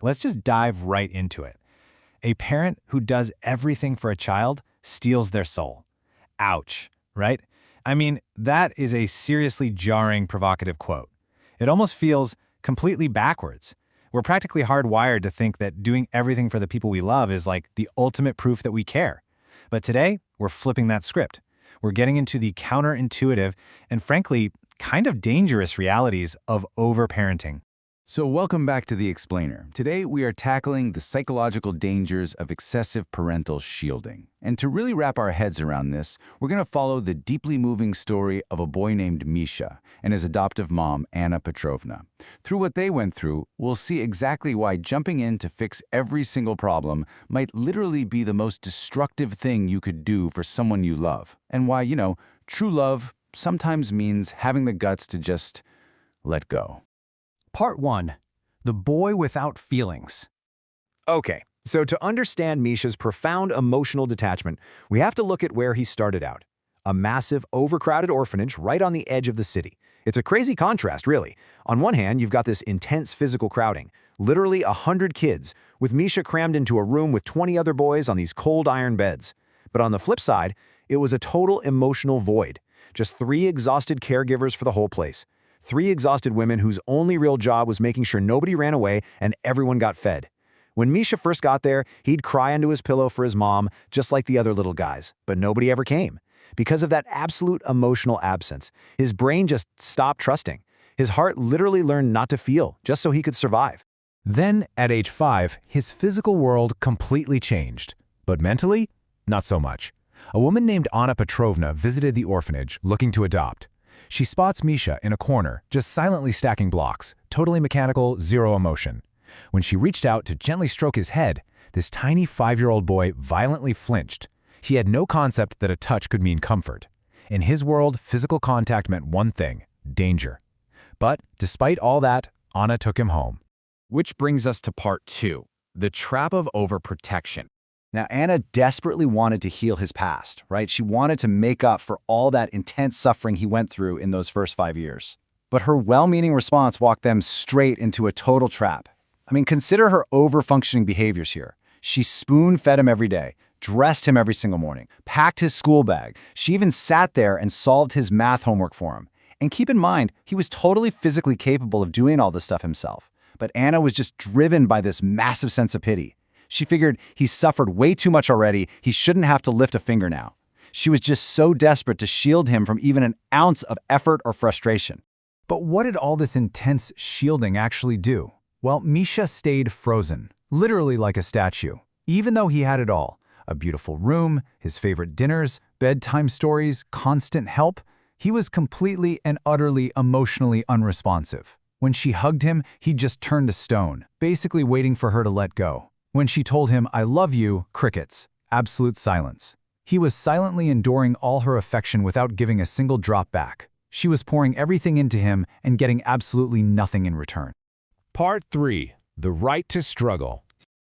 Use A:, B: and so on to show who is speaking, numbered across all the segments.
A: Let's just dive right into it. A parent who does everything for a child steals their soul. Ouch, right? I mean, that is a seriously jarring, provocative quote. It almost feels completely backwards. We're practically hardwired to think that doing everything for the people we love is like the ultimate proof that we care. But today, we're flipping that script. We're getting into the counterintuitive and frankly, kind of dangerous realities of overparenting.
B: So welcome back to The Explainer. Today we are tackling the psychological dangers of excessive parental shielding. And to really wrap our heads around this, we're going to follow the deeply moving story of a boy named Misha and his adoptive mom, Anna Petrovna. Through what they went through, we'll see exactly why jumping in to fix every single problem might literally be the most destructive thing you could do for someone you love. And why, true love sometimes means having the guts to just let go.
A: Part 1. The Boy Without Feelings.
C: Okay, so to understand Misha's profound emotional detachment, we have to look at where he started out. A massive, overcrowded orphanage right on the edge of the city. It's a crazy contrast, really. On one hand, you've got this intense physical crowding, literally 100 kids, with Misha crammed into a room with 20 other boys on these cold iron beds. But on the flip side, it was a total emotional void. Just 3 exhausted caregivers for the whole place. 3 exhausted women whose only real job was making sure nobody ran away and everyone got fed. When Misha first got there, he'd cry into his pillow for his mom, just like the other little guys, but nobody ever came. Because of that absolute emotional absence, his brain just stopped trusting. His heart literally learned not to feel, just so he could survive.
A: Then, at age 5, his physical world completely changed. But mentally, not so much. A woman named Anna Petrovna visited the orphanage, looking to adopt. She spots Misha in a corner, just silently stacking blocks, totally mechanical, zero emotion. When she reached out to gently stroke his head, this tiny 5-year-old boy violently flinched. He had no concept that a touch could mean comfort. In his world, physical contact meant one thing: danger. But despite all that, Anna took him home.
D: Which brings us to part 2, the trap of overprotection.
E: Now, Anna desperately wanted to heal his past, right? She wanted to make up for all that intense suffering he went through in those first 5 years. But her well-meaning response walked them straight into a total trap. I mean, consider her over-functioning behaviors here. She spoon-fed him every day, dressed him every single morning, packed his school bag. She even sat there and solved his math homework for him. And keep in mind, he was totally physically capable of doing all this stuff himself. But Anna was just driven by this massive sense of pity. She figured he suffered way too much already, he shouldn't have to lift a finger now. She was just so desperate to shield him from even an ounce of effort or frustration.
A: But what did all this intense shielding actually do? Well, Misha stayed frozen, literally like a statue. Even though he had it all, a beautiful room, his favorite dinners, bedtime stories, constant help, he was completely and utterly emotionally unresponsive. When she hugged him, he just turned to stone, basically waiting for her to let go. When she told him, "I love you," crickets, absolute silence. He was silently enduring all her affection without giving a single drop back. She was pouring everything into him and getting absolutely nothing in return.
D: Part 3, the right to struggle.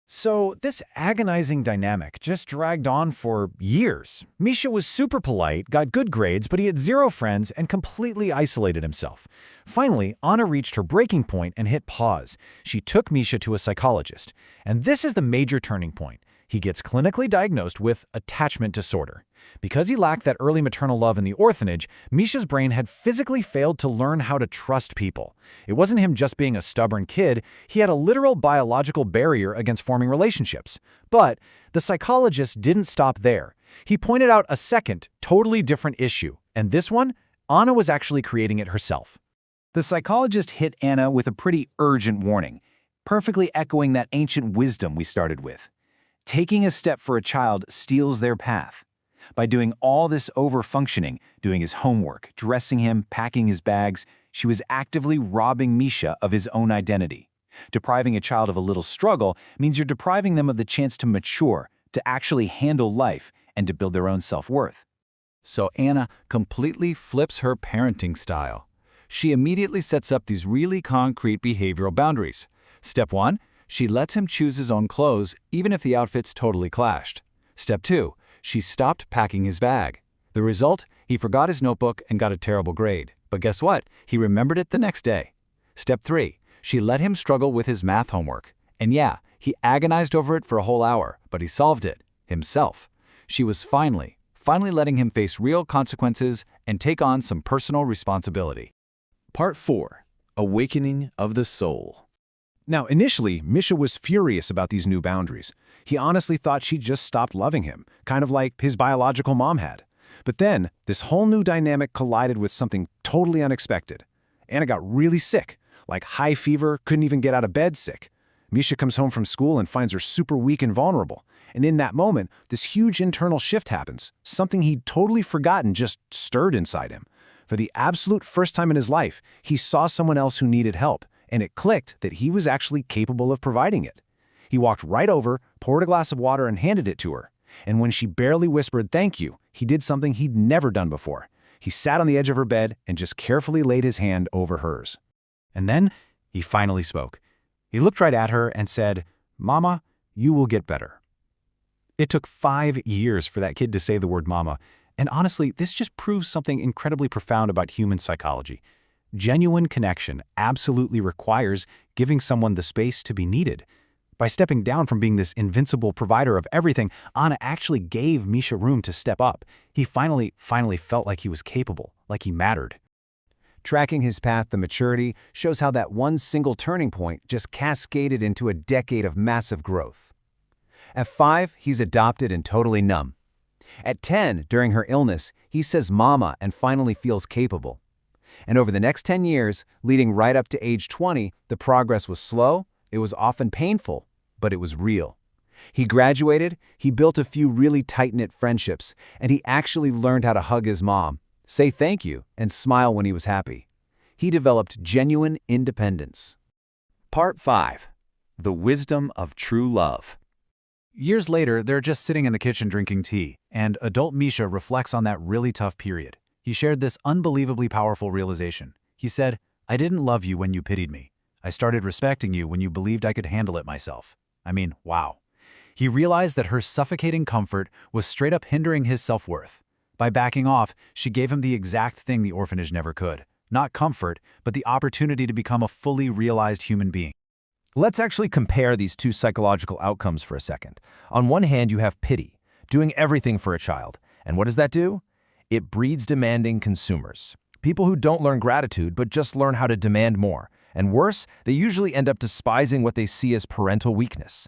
C: So this agonizing dynamic just dragged on for years. Misha was super polite, got good grades, but he had 0 friends and completely isolated himself. Finally, Anna reached her breaking point and hit pause. She took Misha to a psychologist. And this is the major turning point. He gets clinically diagnosed with attachment disorder. Because he lacked that early maternal love in the orphanage, Misha's brain had physically failed to learn how to trust people. It wasn't him just being a stubborn kid, he had a literal biological barrier against forming relationships. But the psychologist didn't stop there. He pointed out a second, totally different issue. And this one, Anna was actually creating it herself.
E: The psychologist hit Anna with a pretty urgent warning, perfectly echoing that ancient wisdom we started with. Taking a step for a child steals their path. By doing all this over-functioning, doing his homework, dressing him, packing his bags, she was actively robbing Misha of his own identity. Depriving a child of a little struggle means you're depriving them of the chance to mature, to actually handle life, and to build their own self-worth. So Anna completely flips her parenting style. She immediately sets up these really concrete behavioral boundaries. Step 1, she lets him choose his own clothes, even if the outfits totally clashed. Step 2, she stopped packing his bag. The result, he forgot his notebook and got a terrible grade. But guess what? He remembered it the next day. Step 3, she let him struggle with his math homework.
A: And yeah, he agonized over it for a whole hour, but he solved it, himself. She was finally letting him face real consequences and take on some personal responsibility.
D: Part 4. Awakening of the Soul.
E: Now, initially, Misha was furious about these new boundaries. He honestly thought she'd just stopped loving him, kind of like his biological mom had. But then, this whole new dynamic collided with something totally unexpected. Anna got really sick, like high fever, couldn't even get out of bed sick. Misha comes home from school and finds her super weak and vulnerable. And in that moment, this huge internal shift happens. Something he'd totally forgotten just stirred inside him. For the absolute first time in his life, he saw someone else who needed help, and it clicked that he was actually capable of providing it. He walked right over, poured a glass of water, and handed it to her. And when she barely whispered thank you, he did something he'd never done before. He sat on the edge of her bed and just carefully laid his hand over hers. And then he finally spoke. He looked right at her and said, "Mama, you will get better." It took 5 years for that kid to say the word mama, and honestly, this just proves something incredibly profound about human psychology. Genuine connection absolutely requires giving someone the space to be needed. By stepping down from being this invincible provider of everything, Anna actually gave Misha room to step up. He finally felt like he was capable, like he mattered. Tracking his path to maturity shows how that one single turning point just cascaded into a decade of massive growth. At 5, he's adopted and totally numb. At 10, during her illness, he says mama and finally feels capable. And over the next 10 years, leading right up to age 20, the progress was slow, it was often painful, but it was real. He graduated, he built a few really tight-knit friendships, and he actually learned how to hug his mom, say thank you, and smile when he was happy. He developed genuine independence.
B: Part 5. The Wisdom of True Love.
A: Years later, they're just sitting in the kitchen drinking tea, and adult Misha reflects on that really tough period. He shared this unbelievably powerful realization. He said, "I didn't love you when you pitied me. I started respecting you when you believed I could handle it myself." I mean, wow. He realized that her suffocating comfort was straight up hindering his self-worth. By backing off, she gave him the exact thing the orphanage never could. Not comfort, but the opportunity to become a fully realized human being.
D: Let's actually compare these two psychological outcomes for a second. On one hand, you have pity, doing everything for a child. And what does that do? It breeds demanding consumers. People who don't learn gratitude, but just learn how to demand more. And worse, they usually end up despising what they see as parental weakness.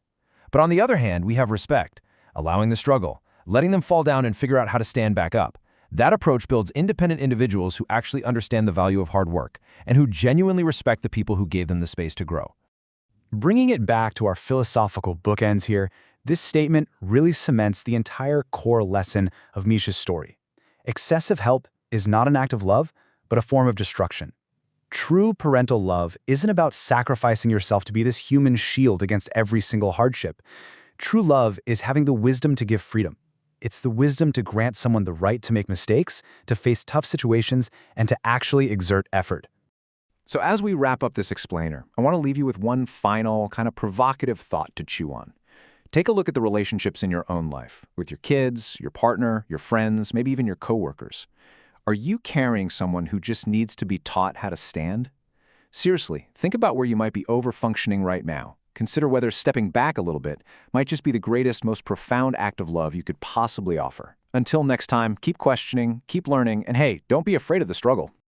D: But on the other hand, we have respect, allowing the struggle, letting them fall down and figure out how to stand back up. That approach builds independent individuals who actually understand the value of hard work and who genuinely respect the people who gave them the space to grow.
A: Bringing it back to our philosophical bookends here, this statement really cements the entire core lesson of Misha's story. Excessive help is not an act of love, but a form of destruction. True parental love isn't about sacrificing yourself to be this human shield against every single hardship. True love is having the wisdom to give freedom. It's the wisdom to grant someone the right to make mistakes, to face tough situations, and to actually exert effort.
C: So as we wrap up this explainer, I want to leave you with one final, kind of provocative thought to chew on. Take a look at the relationships in your own life, with your kids, your partner, your friends, maybe even your coworkers. Are you carrying someone who just needs to be taught how to stand? Seriously, think about where you might be overfunctioning right now. Consider whether stepping back a little bit might just be the greatest, most profound act of love you could possibly offer. Until next time, keep questioning, keep learning, and hey, don't be afraid of the struggle.